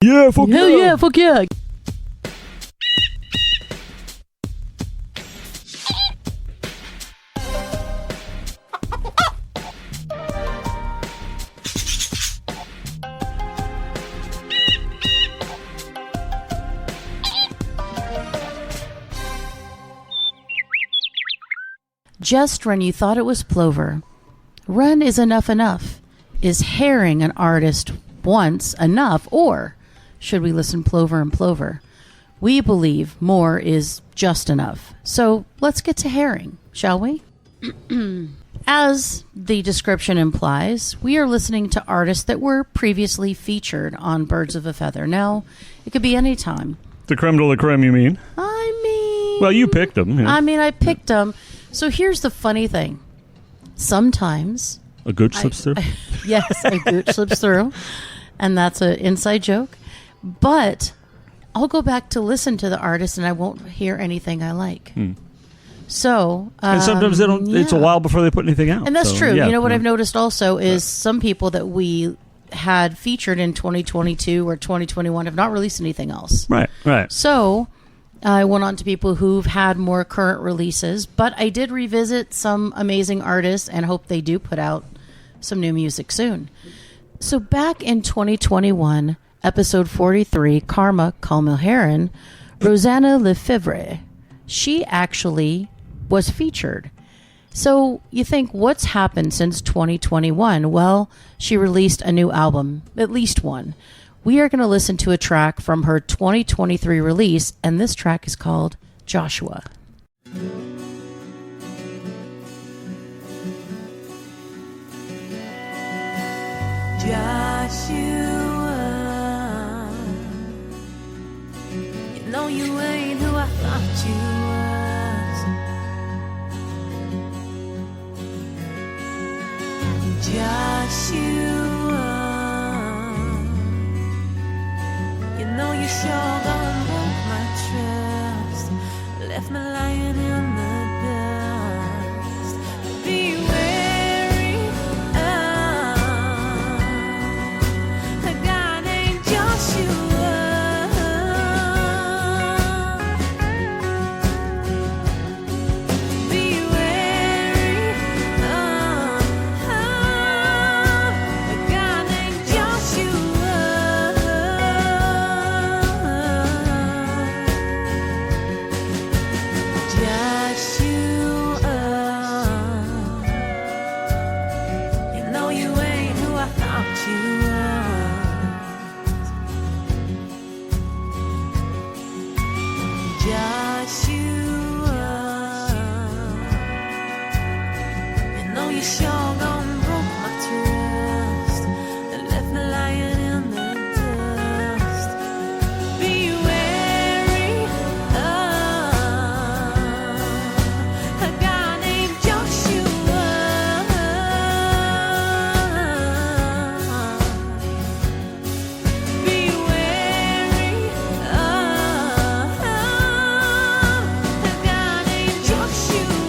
Yeah, fuck Hell yeah, fuck yeah. Just when you thought it was Plover, Wren is enough. Is herring an artist once enough, or should we listen Plover and Plover? We believe more is just enough. So let's get to herring, shall we? As the description implies, we are listening to artists that were previously featured on Birds of a Feather. Now, it could be any time. The creme de la creme, you mean? Well, you picked them. Yeah. I picked them. So here's the funny thing. Sometimes... A gooch slips through? Yes, a gooch slips through. And that's an inside joke. But I'll go back to listen to the artist and I won't hear anything I like. So... and sometimes they don't. Yeah. It's a while before they put anything out. And that's true. Yeah, you know what I've noticed also is some people that we had featured in 2022 or 2021 have not released anything else. Right. So... I went on to people who've had more current releases, but I did revisit some amazing artists and hope they do put out some new music soon. So back in 2021, episode 43, Karma Kalmilheron, Rosanna Lefevre, she actually was featured. So you think, what's happened since 2021? Well, she released a new album, at least one. We are going to listen to a track from her 2023 release, and this track is called Joshua. Joshua, you know you ain't who I thought you was. Joshua, you know you sure gonna break my trust. Left me lying in the dust. Be wary of a guy named Joshua. Be wary of a guy named Joshua. You know you ain't who I thought you was. Joshua, you know you sure gonna broke my trust and left me lying in the dust. Be wary of a guy named Joshua. Be wary of a guy named Joshua.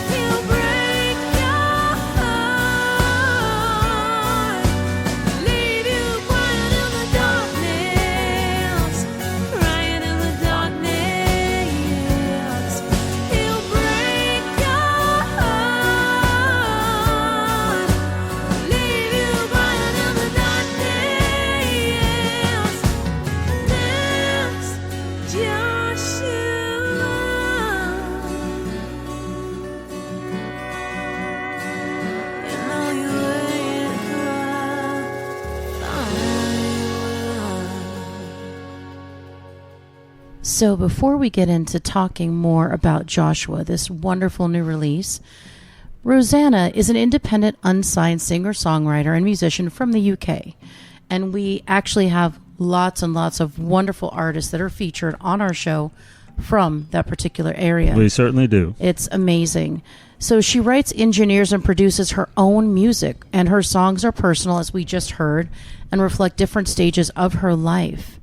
He'll break your heart, leave you quiet in the darkness, crying in the darkness. He'll break your heart, leave you quiet in the darkness. That's Joshua. You know you ain't who I thought you was. So before we get into talking more about Joshua, this wonderful new release, Rosanna is an independent, unsigned singer-songwriter and musician from the UK. And we actually have lots and lots of wonderful artists that are featured on our show from that particular area. We certainly do. It's amazing. So she writes, engineers, and produces her own music, and her songs are personal, as we just heard, and reflect different stages of her life.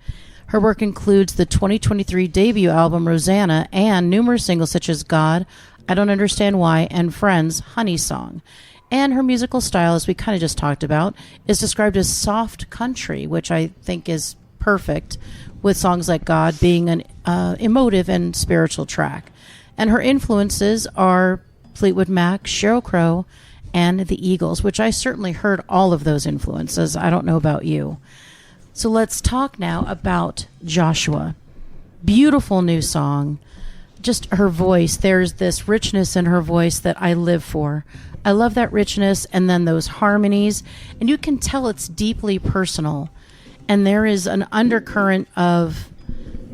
Her work includes the 2023 debut album, Rosanna, and numerous singles such as God, I Don't Understand Why, and Friends, Honey Song. And her musical style, as we kind of just talked about, is described as soft country, which I think is perfect, with songs like God being an emotive and spiritual track. And her influences are Fleetwood Mac, Sheryl Crow, and the Eagles, which I certainly heard all of those influences. I don't know about you. So let's talk now about Joshua. Beautiful new song. Just her voice. There's this richness in her voice that I live for. I love that richness and then those harmonies. And you can tell it's deeply personal. And there is an undercurrent of,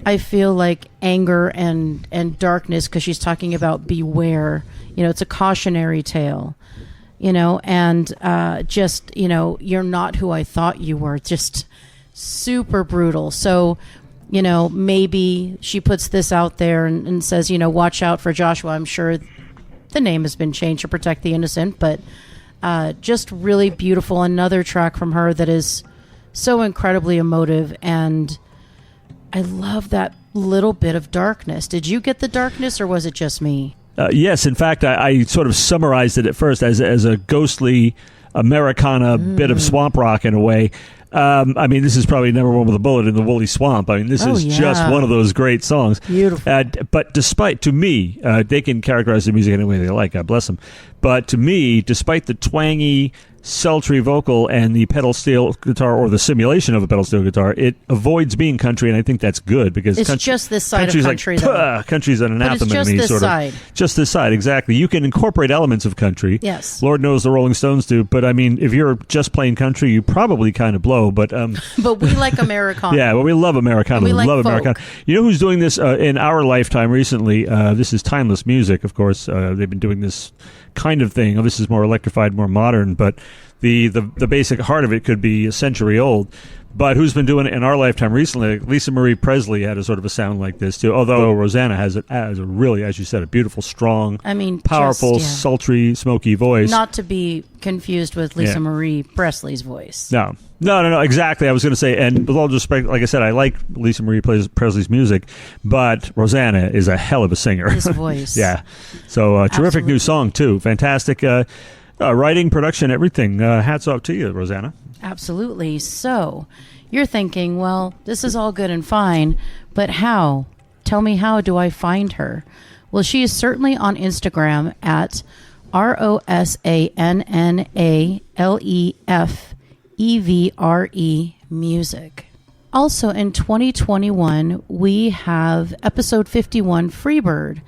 I feel like, anger and darkness, because she's talking about beware. It's a cautionary tale. And just, you're not who I thought you were. Just super brutal. So, maybe she puts this out there and says, watch out for Joshua. I'm sure the name has been changed to protect the innocent, but just really beautiful. Another track from her that is so incredibly emotive, and I love that little bit of darkness. Did you get the darkness, or was it just me? Yes, in fact, I sort of summarized it at first as a ghostly Americana bit of swamp rock in a way. This is probably number one with a bullet in the woolly swamp. This is just one of those great songs. Beautiful. But to me, they can characterize the music any way they like, God bless them. But to me, despite the twangy, sultry vocal and the pedal steel guitar, or the simulation of a pedal steel guitar, it avoids being country, and I think that's good, because it's just this side of country. Like, country's an anathema to me. Just this side, exactly. You can incorporate elements of country. Yes. Lord knows the Rolling Stones do, but if you're just playing country, you probably kind of blow. But but we like Americana. Yeah, well, we love Americana. We love folk. Americana. You know who's doing this in our lifetime recently? This is Timeless Music, of course. They've been doing this kind of thing. This is more electrified, more modern, but the basic heart of it could be a century old. But who's been doing it in our lifetime recently? Lisa Marie Presley had a sort of a sound like this too. Although Rosanna has a really, as you said, a beautiful, strong, powerful, sultry, smoky voice. Not to be confused with Lisa Marie Presley's voice. No, exactly. I was going to say, and with all due respect, like I said, I like Lisa Marie Presley's music, but Rosanna is a hell of a singer. His voice. Yeah. So terrific new song too. Fantastic writing, production, everything. Hats off to you, Rosanna. Absolutely. So you're thinking, well, this is all good and fine, but how? Tell me, how do I find her? Well, she is certainly on Instagram at ROSANNALEFEVRE music. Also in 2021, we have episode 51, Freebird.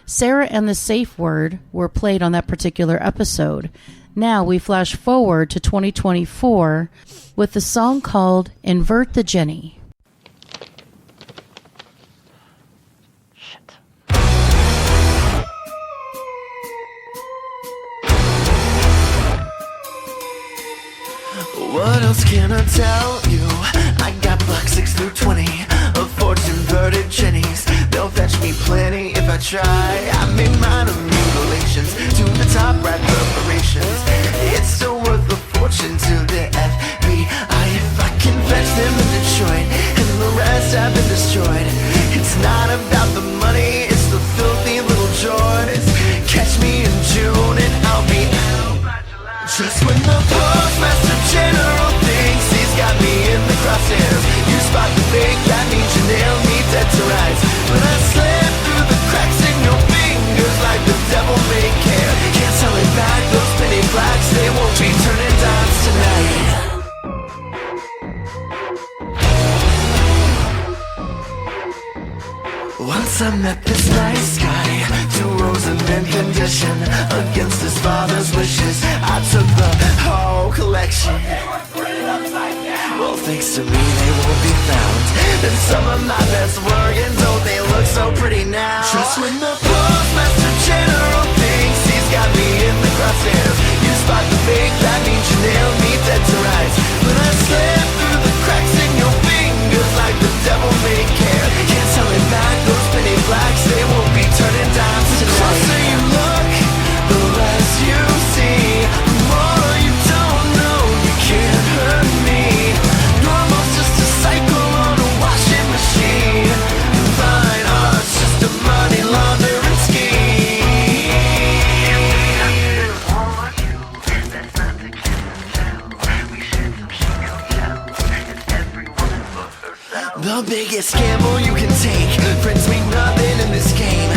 Sarah and the Safe Word were played on that particular episode. Now we flash forward to 2024 with the song called Invert the Jenny. What else can I tell you? I got Block 6 through 20 of fortune-inverted jennies. They'll fetch me plenty if I try. I made minor mutilations to the top right preparations. It's still worth a fortune to the FBI if I can fetch them in Detroit, and the rest have been destroyed. It's not about the money, it's the filthy little joys. Catch me in June and I'll be out by July. Just when the postmaster general thinks he's got me in the crosshairs, you spot the fake, that means you nailed me dead to rights. When I slip through the cracks in your fingers like the devil may care, can't tell it back, those penny blacks, they won't be turning dimes tonight. Once I met this nice guy, 2 rows in mint condition, against his father's wishes, I took the whole collection. Well, thanks to me, they won't be found. And some of my best workings, oh, they look so pretty now. Just when the postmaster general thinks he's got me in the crosshairs, you spot the fake, that means you nailed me dead to rights. When I slip through the cracks in your fingers like the devil may care, can't tell it back, those penny blacks, they won't be turning dimes tonight. The closer you look, the less you see, the more you don't know, you can't hurt me. Normal's just a cycle on a washing machine. Fine art's just a money laundering scheme. The biggest gamble you can take. Friends mean nothing in this game.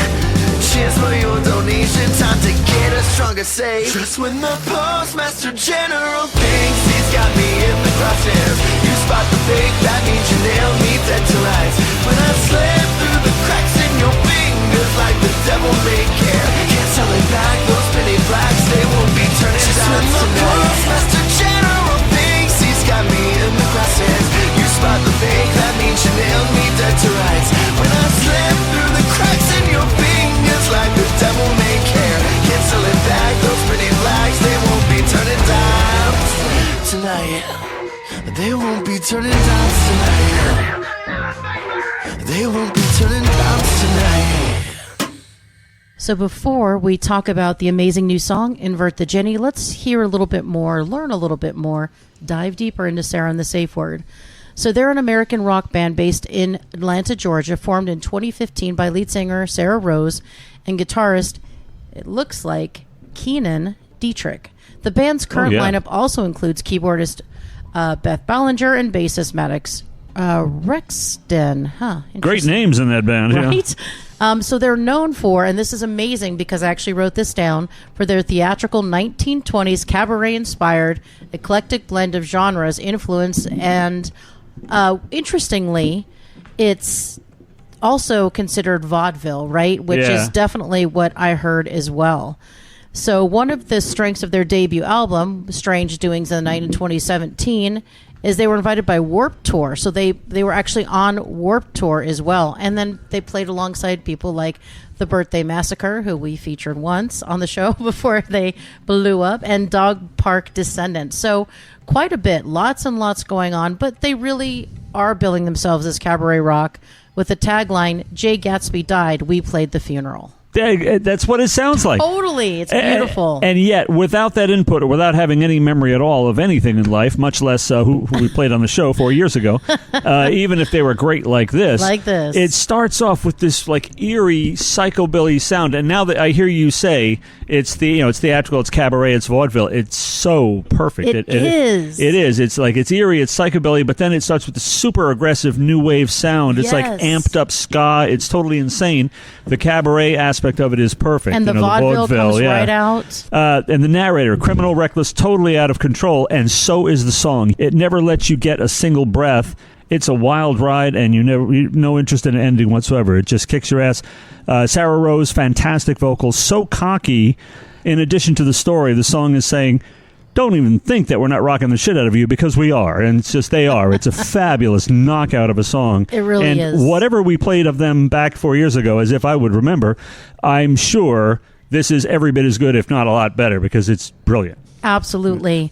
Cheers for your donation. Time to get a stronger say. Just when the postmaster general thinks he's got me in the crosshairs, you spot the fake, that means you nailed me dead to rights. When I slip through the cracks in your fingers like the devil may care. Can't tell it back, those penny blacks, they won't be turning just down when the postmaster general thinks he's got me in the crosshairs, you spot the fake, that means you nailed me dead to rights. When I slip through the cracks in your fingers like the devil may care. Cancel it back, those pretty blacks, they won't be turning down tonight. They won't be turning down tonight. They won't be turning down tonight. So before we talk about the amazing new song, Invert the Jenny, let's hear a little bit more, learn a little bit more, dive deeper into Sarah and the Safe Word. So they're an American rock band based in Atlanta, Georgia, formed in 2015 by lead singer Sarah Rose and guitarist, it looks like, Keenan Dietrich. The band's current lineup also includes keyboardist Beth Ballinger and bassist Maddox Rexton. Great names in that band, right? So they're known for, and this is amazing because I actually wrote this down, for their theatrical 1920s cabaret-inspired eclectic blend of genres, influence, and interestingly, it's also considered vaudeville, right? Which is definitely what I heard as well. So one of the strengths of their debut album, Strange Doings of the Night in 2017, is they were invited by Warped Tour. So they were actually on Warped Tour as well. And then they played alongside people like The Birthday Massacre, who we featured once on the show before they blew up, and Dog Park Descendants. So quite a bit, lots and lots going on, but they really are billing themselves as cabaret rock with the tagline, Jay Gatsby died, we played the funeral. That's what it sounds like. Totally. It's beautiful. And yet, without that input, or without having any memory at all of anything in life, much less who we played on the show 4 years ago, even if they were great like this, it starts off with this like eerie psychobilly sound. And now that I hear you say it's theatrical, it's cabaret, it's vaudeville, it's so perfect. It is. It is. It's like it's eerie, it's psychobilly, but then it starts with the super aggressive new wave sound. It's like amped up ska. It's totally insane. The cabaret aspect of it is perfect. And the vaudeville comes right out. And the narrator, criminal, reckless, totally out of control, and so is the song. It never lets you get a single breath. It's a wild ride, and you no interest in an ending whatsoever. It just kicks your ass. Sarah Rose, fantastic vocals, so cocky. In addition to the story, the song is saying, don't even think that we're not rocking the shit out of you, because we are. And it's just, they are. It's a fabulous knockout of a song. It really is. And whatever we played of them back 4 years ago, as if I would remember, I'm sure this is every bit as good, if not a lot better, because it's brilliant. Absolutely.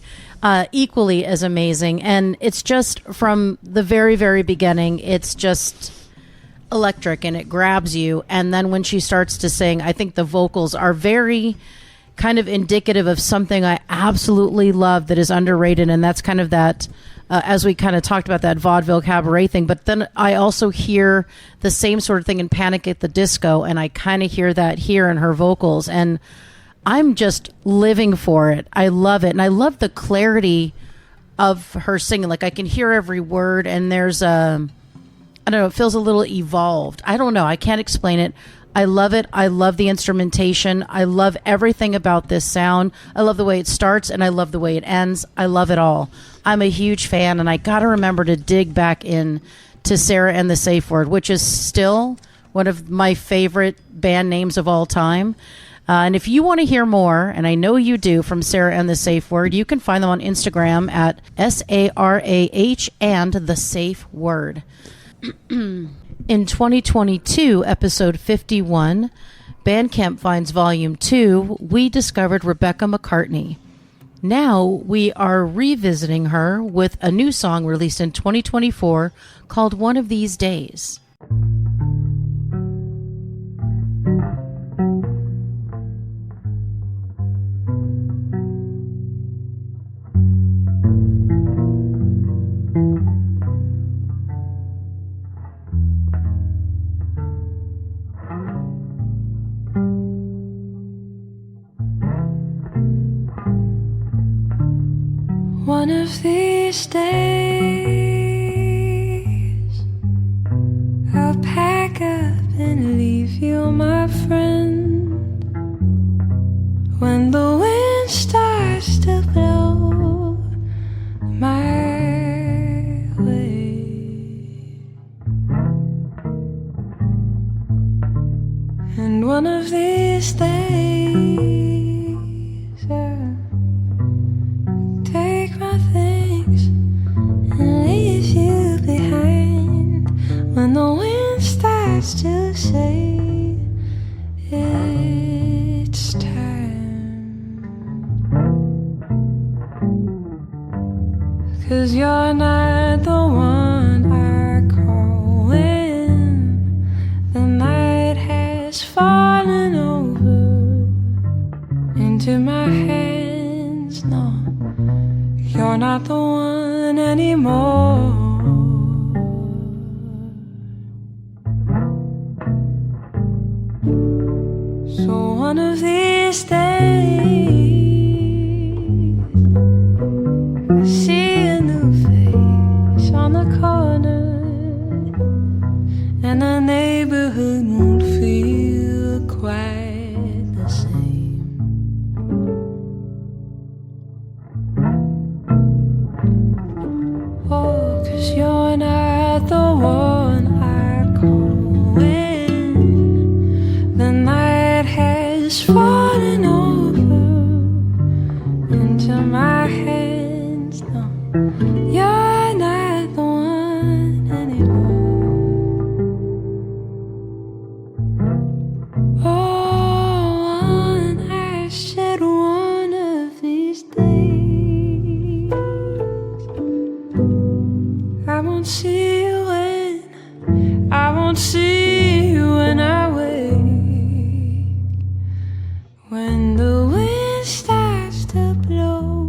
Equally as amazing. And it's just from the very, very beginning, it's just electric and it grabs you. And then when she starts to sing, I think the vocals are very kind of indicative of something I absolutely love that is underrated, and that's kind of that, as we kind of talked about, that vaudeville cabaret thing. But then I also hear the same sort of thing in Panic at the Disco, and I kind of hear that here in her vocals, and I'm just living for it. I love it, and I love the clarity of her singing. Like, I can hear every word, and there's I don't know, it feels a little evolved. I don't know, I can't explain it. I love it. I love the instrumentation. I love everything about this sound. I love the way it starts, and I love the way it ends. I love it all. I'm a huge fan, and I got to remember to dig back in to Sarah and the Safe Word, which is still one of my favorite band names of all time. And if you want to hear more, and I know you do, from Sarah and the Safe Word, you can find them on Instagram at SARAH and the Safe Word. In 2022, episode 51, Bandcamp Finds Volume 2, we discovered Rebecca McCartney. Now we are revisiting her with a new song released in 2024 called One of These Days. One of these days you, my friend, when the wind starts to blow my way. And one of these days I'll take my things and leave you behind. When the wind starts to say it's time, 'cause you're not the one I call when the night has fallen over into my hands. No, you're not the one anymore. So one of these days I see a new face on the corner, and the neighborhood won't feel quite the same. Oh, 'cause you're not the one I call when the night has fallen over into my hands. No, you're not the one anymore. Oh, and I said one of these days I won't see you when I won't see you when I wake. When the wind starts to blow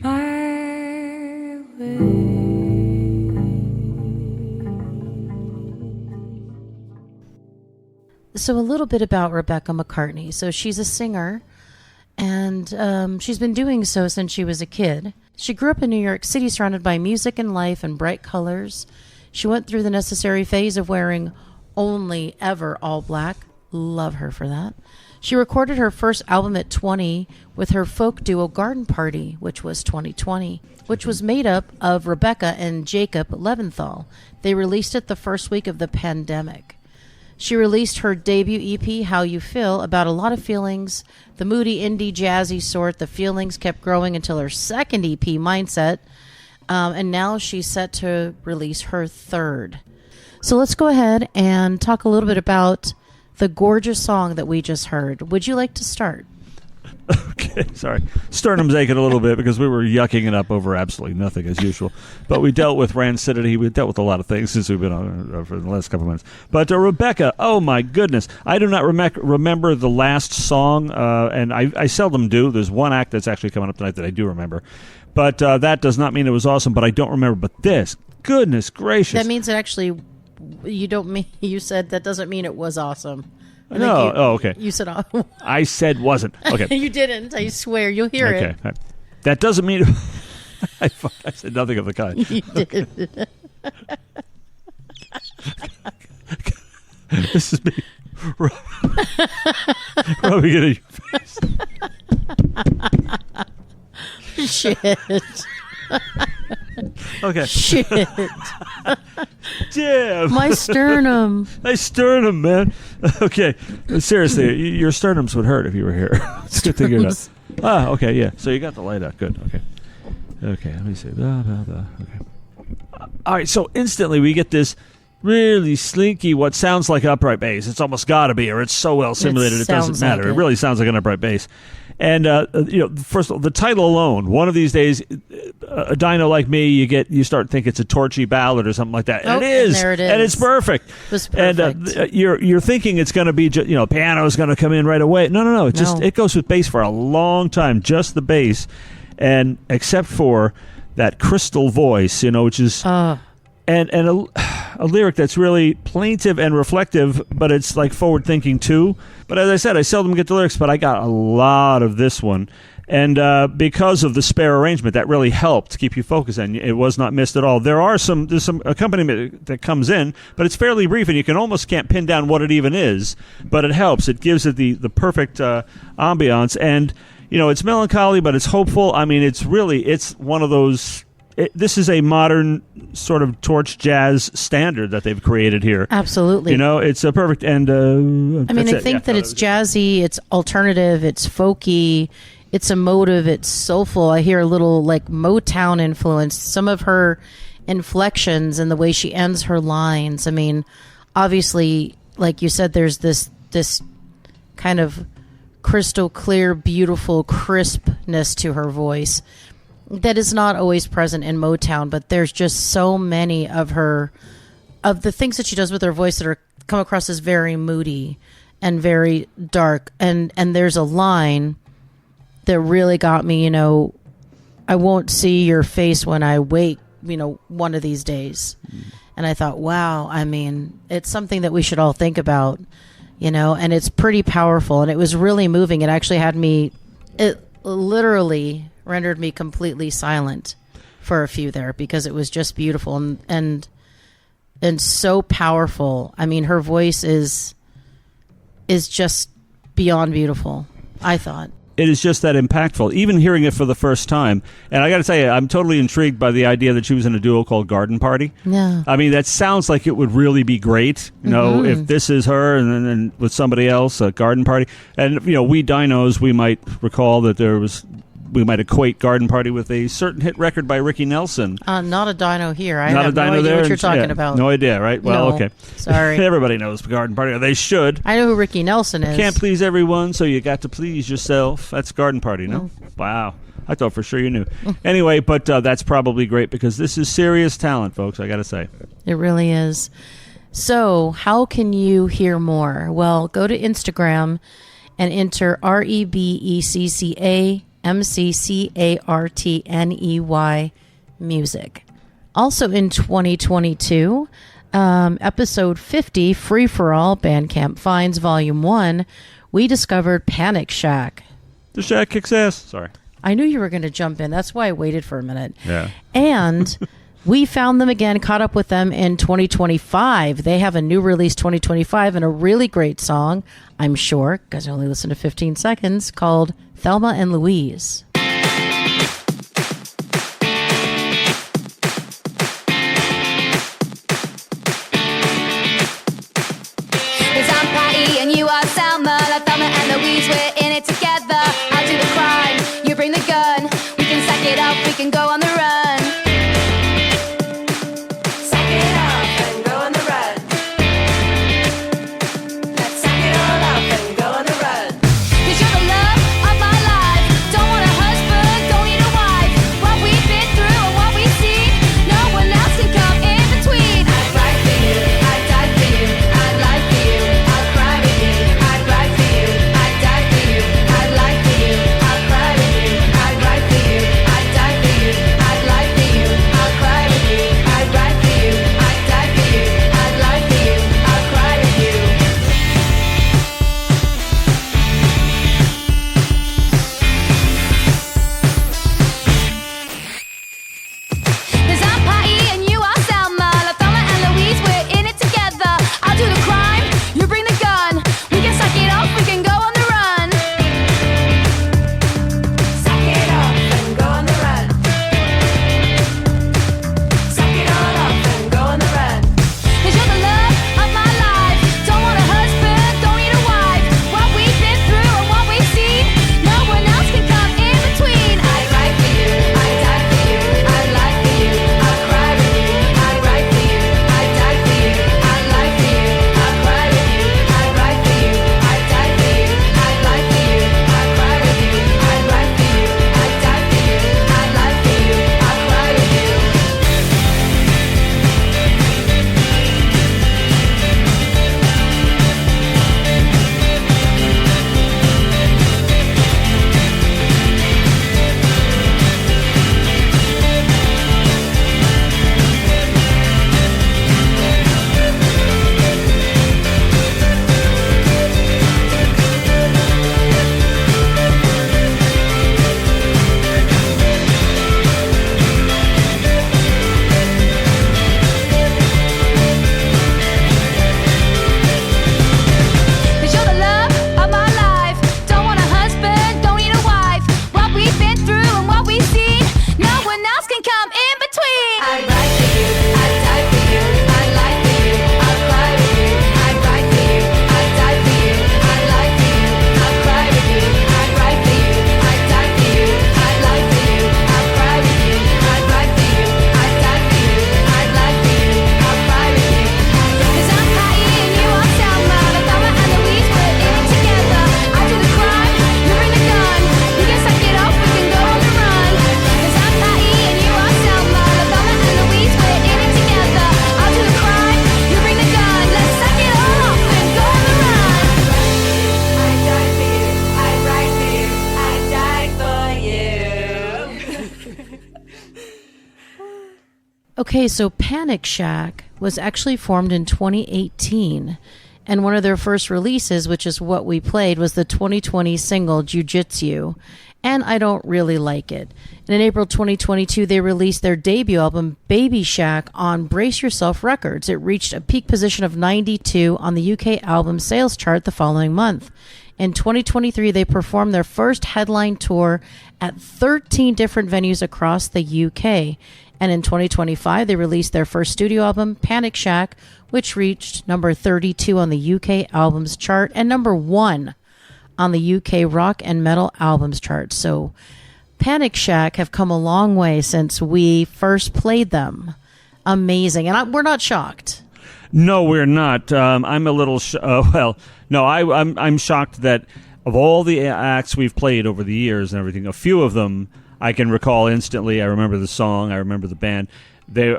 my way. So a little bit about Rebecca McCartney. So she's a singer, and she's been doing so since she was a kid. She grew up in New York City, surrounded by music and life and bright colors. She went through the necessary phase of wearing only ever all black. Love her for that. She recorded her first album at 20 with her folk duo Garden Party, which was 2020, which was made up of Rebecca and Jacob Leventhal. They released it the first week of the pandemic. She released her debut EP, How You Feel, about a lot of feelings, the moody, indie, jazzy sort. The feelings kept growing until her second EP, Mindset, and now she's set to release her third. So let's go ahead and talk a little bit about the gorgeous song that we just heard. Would you like to start? Okay, sorry. Sternum's aching a little bit because we were yucking it up over absolutely nothing as usual. But we dealt with rancidity. We dealt with a lot of things since we've been on for the last couple of minutes. But Rebecca, oh my goodness. I do not remember the last song, and I seldom do. There's one act that's actually coming up tonight that I do remember. But that does not mean it was awesome, but I don't remember. But this, goodness gracious. That means it actually, you said that doesn't mean it was awesome. No. Okay. You said I said wasn't. Okay. You didn't. I swear. You'll hear it. Okay. That doesn't mean I said nothing of the kind. You did. This is me rubbing it in your face. Shit. Okay. Shit. Damn. My sternum. My sternum, man. Okay. Seriously, your sternums would hurt if you were here. It's good thing you're not. Ah, okay, yeah. So you got the light out. Good. Okay. Okay, let me see. Blah, blah, blah. Okay. All right, so instantly we get this really slinky, what sounds like upright bass. It's almost got to be, or it's so well simulated it doesn't matter. Like it really sounds like an upright bass. And first of all, the title alone. One of these days, a dino like me, you start thinking it's a torchy ballad or something like that, and it is, and there it is, and it's perfect. It was perfect. And you're thinking it's going to be, piano is going to come in right away. No. It goes with bass for a long time, just the bass, and except for that crystal voice, which is. And a lyric that's really plaintive and reflective, but it's like forward-thinking too. But as I said, I seldom get the lyrics, but I got a lot of this one. And because of the spare arrangement, that really helped to keep you focused, and it was not missed at all. There's some accompaniment that comes in, but it's fairly brief, and you can almost can't pin down what it even is. But it helps. It gives it the perfect ambiance, and it's melancholy, but it's hopeful. I mean, it's one of those. This is a modern sort of torch jazz standard that they've created here. Absolutely. It's a perfect. And I think that it's jazzy, it's alternative, it's folky. It's emotive, it's soulful. I hear a little like Motown influence. Some of her inflections and the way she ends her lines. I mean, obviously, like you said, there's this kind of crystal clear, beautiful crispness to her voice that is not always present in Motown, but there's just so many of the things that she does with her voice that come across as very moody and very dark. And there's a line that really got me, I won't see your face when I wake, one of these days. And I thought, wow, I mean, it's something that we should all think about, and it's pretty powerful. And it was really moving. It actually it literally rendered me completely silent for a few there because it was just beautiful and so powerful. I mean, her voice is just beyond beautiful, I thought. It is just that impactful, even hearing it for the first time. And I got to tell you, I'm totally intrigued by the idea that she was in a duo called Garden Party. Yeah. I mean, that sounds like it would really be great, if this is her and then with somebody else, a Garden Party. And, we dinos, we might recall that we might equate Garden Party with a certain hit record by Ricky Nelson. Not a dino here. I Not have a dino no idea there? what you're talking about. No idea, right? Well, No, okay. sorry. Everybody knows Garden Party, or they should. I know who Ricky Nelson is. Can't please everyone, so you got to please yourself. That's Garden Party, no? Wow. I thought for sure you knew. Anyway, but that's probably great because this is serious talent, folks, I got to say. It really is. So, how can you hear more? Well, go to Instagram and enter REBECCAMCCARTNEY music. Also in 2022, episode 50, Free for All Bandcamp Finds Volume 1, we discovered Panic Shack. The Shack kicks ass. Sorry. I knew you were going to jump in. That's why I waited for a minute. Yeah. And we found them again, caught up with them in 2025. They have a new release 2025 and a really great song, I'm sure, because I only listened to 15 seconds, called Thelma and Louise. Cause I'm Patty and you are Selma, like Thelma and Louise, we're in it together. I'll do the crime, you bring the gun. We can sack it up, we can go on the run. Sack it up and go on the run. Let's sack it all up and go on the run. Cause you're the love of my life, don't wanna hurt Okay, so Panic Shack was actually formed in 2018, and one of their first releases, which is what we played, was the 2020 single Jiu-Jitsu, and I don't really like it. And in April 2022, they released their debut album, Baby Shack, on Brace Yourself Records. It reached a peak position of 92 on the UK album sales chart the following month. In 2023, they performed their first headline tour at 13 different venues across the UK. And in 2025, they released their first studio album, Panic Shack, which reached number 32 on the UK albums chart and number 1 on the UK rock and metal albums chart. So Panic Shack have come a long way since we first played them. Amazing. And we're not shocked. No, we're not. I'm a little I'm shocked that of all the acts we've played over the years and everything, a few of them I can recall instantly. I remember the song. I remember the band. They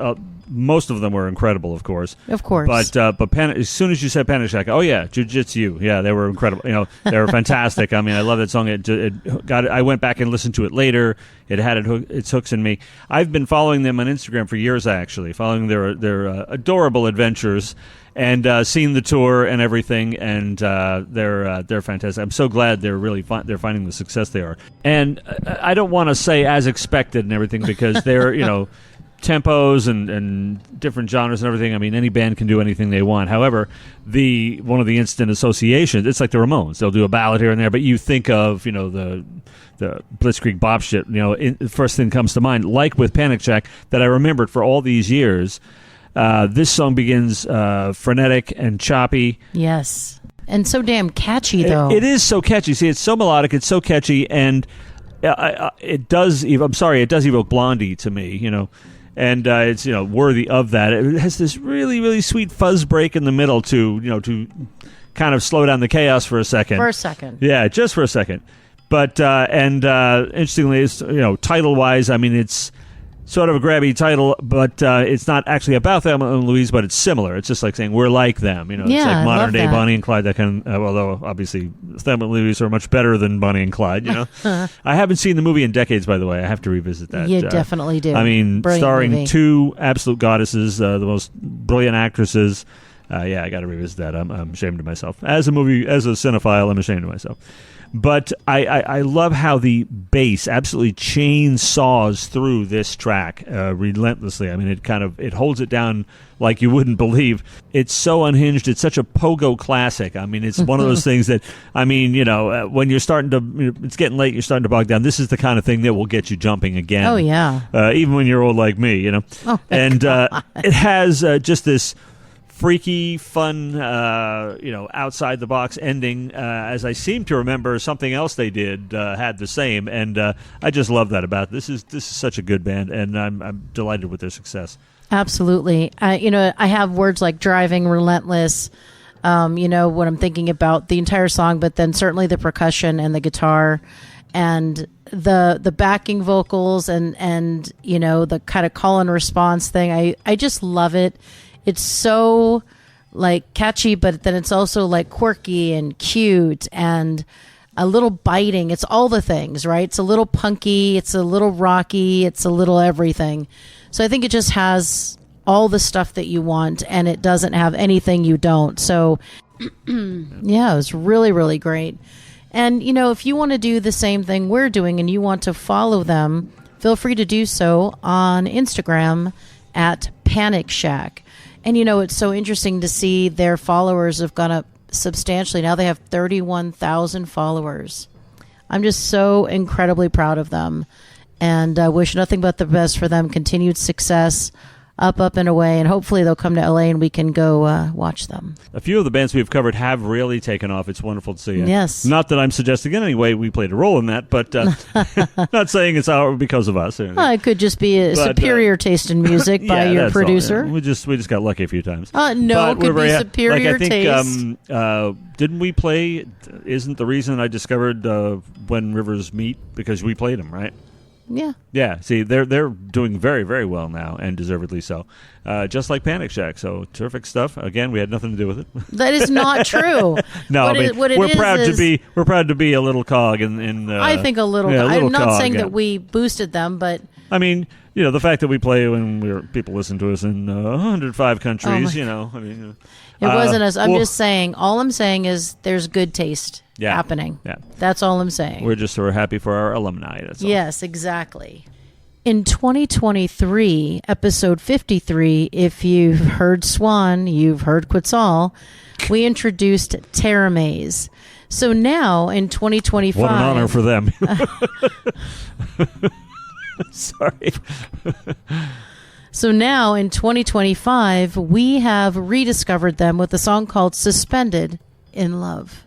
most of them were incredible, of course. Of course. But as soon as you said Panic Shack, oh yeah, Jiu-Jitsu. Yeah, they were incredible. You know, they were fantastic. I mean, I love that song. It got. I went back and listened to it later. It had its hooks in me. I've been following them on Instagram for years, actually, following their adorable adventures and seeing the tour and everything. And they're fantastic. I'm so glad they're really they're finding the success they are. And I don't want to say as expected and everything because they're tempos and different genres and everything. I mean, any band can do anything they want. However, one of the instant associations, it's like the Ramones. They'll do a ballad here and there, but you think of the Blitzkrieg Bop shit. The first thing comes to mind, like with Panic Shack, that I remembered for all these years. This song begins frenetic and choppy. Yes, and so damn catchy though. It is so catchy. See, it's so melodic. It's so catchy, and it does. I'm sorry, it does evoke Blondie to me. And it's worthy of that. It has this really, really sweet fuzz break in the middle to kind of slow down the chaos for a second. For a second. Yeah, just for a second. But interestingly, it's, title wise, I mean, it's sort of a grabby title, but it's not actually about Thelma and Louise, but it's similar. It's just like saying we're like them. It's like modern day Bonnie and Clyde. That kind of, although obviously Thelma and Louise are much better than Bonnie and Clyde. I haven't seen the movie in decades, by the way. I have to revisit that. You definitely do. I mean, Brilliant starring movie. two absolute goddesses, the most brilliant actresses. Yeah, I got to revisit that. I'm ashamed of myself. As a cinephile, I'm ashamed of myself. But I love how the bass absolutely chainsaws through this track relentlessly. I mean, it holds it down like you wouldn't believe. It's so unhinged. It's such a pogo classic. I mean, it's one of those things that, I mean, when you're starting to, it's getting late, you're starting to bog down. This is the kind of thing that will get you jumping again. Oh, yeah. Even when you're old like me, Oh, and it has just this freaky, fun, outside the box ending. As I seem to remember, something else they did had the same, and I just love that about it. This is such a good band, and I'm delighted with their success. Absolutely. I have words like driving, relentless. When I'm thinking about the entire song, but then certainly the percussion and the guitar, and the backing vocals, and the kind of call and response thing. I just love it. It's so catchy, but then it's also quirky and cute and a little biting. It's all the things, right? It's a little punky, it's a little rocky, it's a little everything. So I think it just has all the stuff that you want, and it doesn't have anything you don't. So yeah, it was really, really great. And if you want to do the same thing we're doing and you want to follow them, feel free to do so on Instagram at Panic Shack. And, it's so interesting to see their followers have gone up substantially. Now they have 31,000 followers. I'm just so incredibly proud of them. And I wish nothing but the best for them. Continued success, up and away. And hopefully they'll come to LA and we can go watch them. A few of the bands we've covered have really taken off. It's wonderful to see. Yes. Not that I'm suggesting in any way we played a role in that, but not saying it's because of us. It could just be a superior taste in music by your producer. All, yeah. We just got lucky a few times. No, it could be superior I think, taste. Didn't we play? Isn't the reason I discovered When Rivers Meet because we played them, right? Yeah. Yeah. See, they're doing very, very well now, and deservedly so. Just like Panic Shack. So terrific stuff. Again, we had nothing to do with it. That is not true. No, we're proud to be a little cog in I think a little. Yeah, I'm not cog, saying that we boosted them, but I mean, the fact that we play when people listen to us in 105 countries, my- I mean, It wasn't us. I'm well, just saying. All I'm saying is there's good taste happening. Yeah. That's all I'm saying. We're just sort of happy for our alumni. That's all. Yes, exactly. In 2023, episode 53, if you've heard Swan, you've heard Quetzal, we introduced Teramaze. So now in 2025... What an honor for them. Sorry. So now in 2025, we have rediscovered them with a song called Suspended in Love.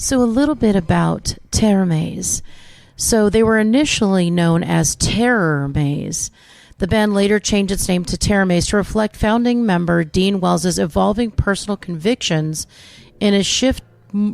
So a little bit about Teramaze. So they were initially known as Terror Maze. The band later changed its name to Teramaze to reflect founding member Dean Wells's evolving personal convictions in a shift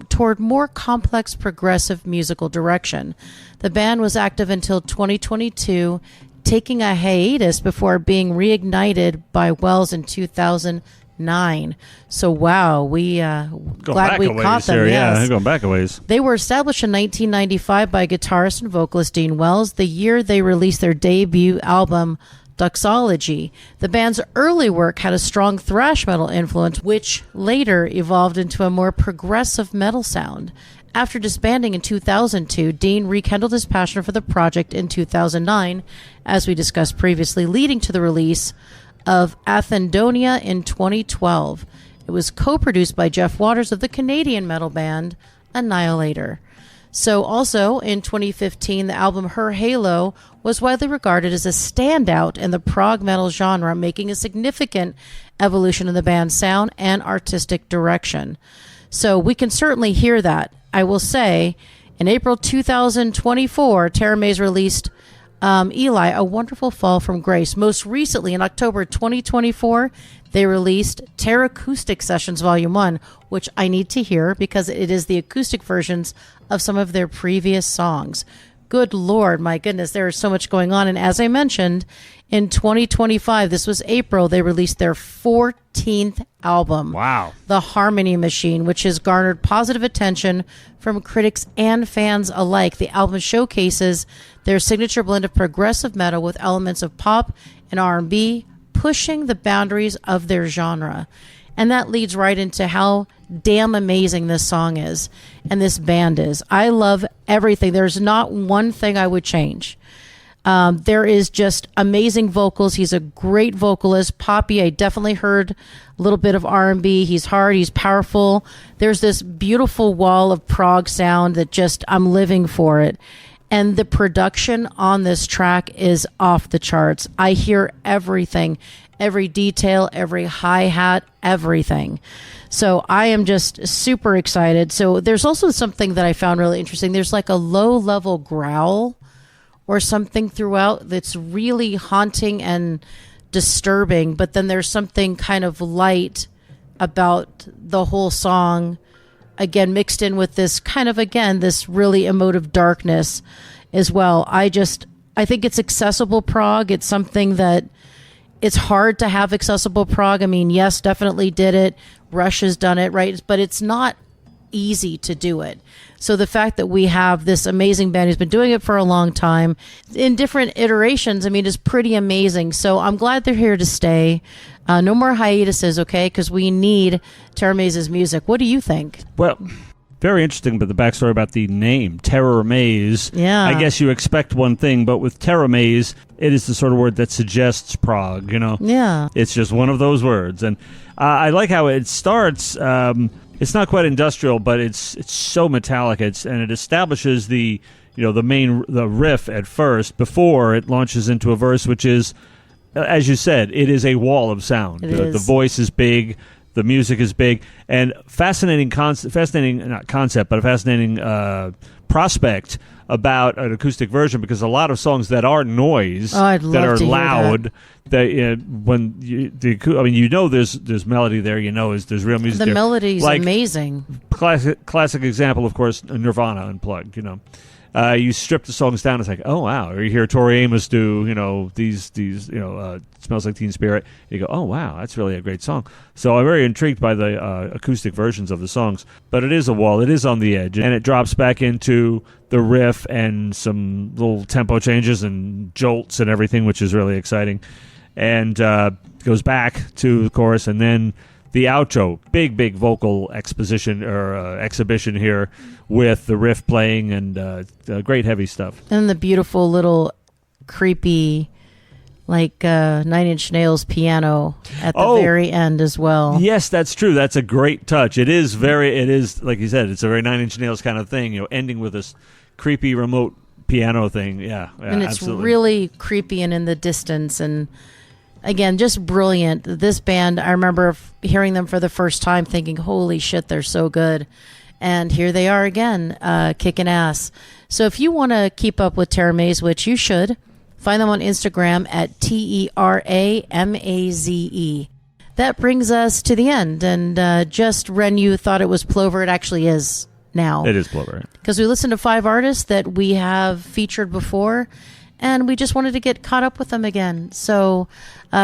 toward more complex progressive musical direction. The band was active until 2022, taking a hiatus before being reignited by Wells in 2009. So wow, glad we caught them. Here, yes. Yeah, going back a ways. They were established in 1995 by guitarist and vocalist Dean Wells, the year they released their debut album, Doxology. The band's early work had a strong thrash metal influence, which later evolved into a more progressive metal sound. After disbanding in 2002, Dean rekindled his passion for the project in 2009, as we discussed previously, leading to the release of Athendonia in 2012. It was co-produced by Jeff Waters of the Canadian metal band Annihilator. So also in 2015, the album Her Halo was widely regarded as a standout in the prog metal genre, making a significant evolution in the band's sound and artistic direction. So we can certainly hear that. I will say, in April 2024, Terra Maze released Eli, A Wonderful Fall from Grace. Most recently, in October 2024, they released Terra Acoustic Sessions Volume 1, which I need to hear because it is the acoustic versions of some of their previous songs. Good Lord, my goodness, there is so much going on. And as I mentioned, in 2025, this was April, they released their 14th album. Wow. The Harmony Machine, which has garnered positive attention from critics and fans alike. The album showcases their signature blend of progressive metal with elements of pop and R&B, pushing the boundaries of their genre. And that leads right into how damn amazing this song is and this band is. I love everything. There's not one thing I would change. There is just amazing vocals. He's a great vocalist. Poppy, I definitely heard a little bit of R&B. He's hard. He's powerful. There's this beautiful wall of prog sound that just, I'm living for it. And the production on this track is off the charts. I hear everything, every detail, every hi-hat, everything. So I am just super excited. So there's also something that I found really interesting. There's like a low-level growl or something throughout that's really haunting and disturbing, but then there's something kind of light about the whole song, again, mixed in with this kind of, again, this really emotive darkness as well. I think it's accessible prog. It's something that it's hard to have accessible prog. I mean, yes, definitely did it. Rush has done it, right? But it's not easy to do it. So the fact that we have this amazing band who's been doing it for a long time in different iterations, I mean, is pretty amazing. So I'm glad they're here to stay. No more hiatuses, okay? Because we need Terra Maze's music. What do you think? Well, very interesting, but the backstory about the name, Terror Maze. Yeah. I guess you expect one thing, but with Terra Maze, it is the sort of word that suggests prog, you know? Yeah. It's just one of those words. And I like how it starts. It's not quite industrial, but it's so metallic. And it establishes the riff at first before it launches into a verse, which is, as you said, it is a wall of sound. The voice is big. The music is big, and fascinating prospect about an acoustic version, because a lot of songs that are noise, that are loud, there's melody there, there's real music. The melody's like, amazing. Classic example, of course, Nirvana Unplugged. You strip the songs down, it's like, oh wow. Or you hear Tori Amos do, these Smells Like Teen Spirit. You go, oh wow, that's really a great song. So I'm very intrigued by the acoustic versions of the songs. But it is a wall. It is on the edge, and it drops back into the riff and some little tempo changes and jolts and everything, which is really exciting. And goes back to the chorus, and then the outro, big vocal exposition or exhibition here with the riff playing and great heavy stuff. And the beautiful little creepy, like 9 Inch Nails piano at the very end as well. Yes, that's true. That's a great touch. It is like you said, it's a very 9 Inch Nails kind of thing, ending with this creepy remote piano thing. Yeah, and it's absolutely. Really creepy and in the distance, and again, just brilliant. This band, I remember hearing them for the first time thinking, holy shit, they're so good. And here they are again, kicking ass. So if you want to keep up with Terra Maze, which you should, find them on Instagram at TERAMAZE. that brings us to the end. And just Wren, you thought it was Plover. It actually is now. It is Plover. Because we listened to 5 artists that we have featured before, and we just wanted to get caught up with them again. So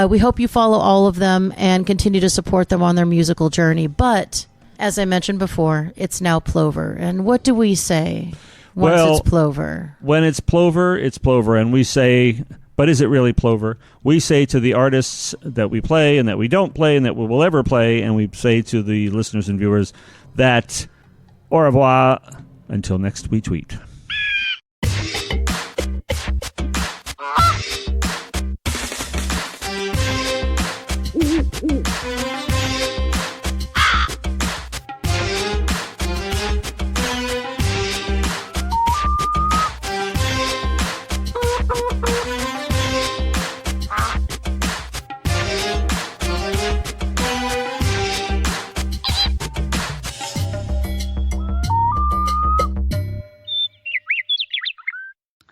we hope you follow all of them and continue to support them on their musical journey. But as I mentioned before, it's now Plover. And what do we say once it's Plover? When it's Plover, it's Plover. And we say, but is it really Plover? We say to the artists that we play and that we don't play and that we will ever play, and we say to the listeners and viewers that au revoir until next we tweet.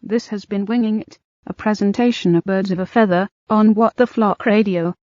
This has been Winging It, a presentation of Birds of a Feather on What the Flock Radio.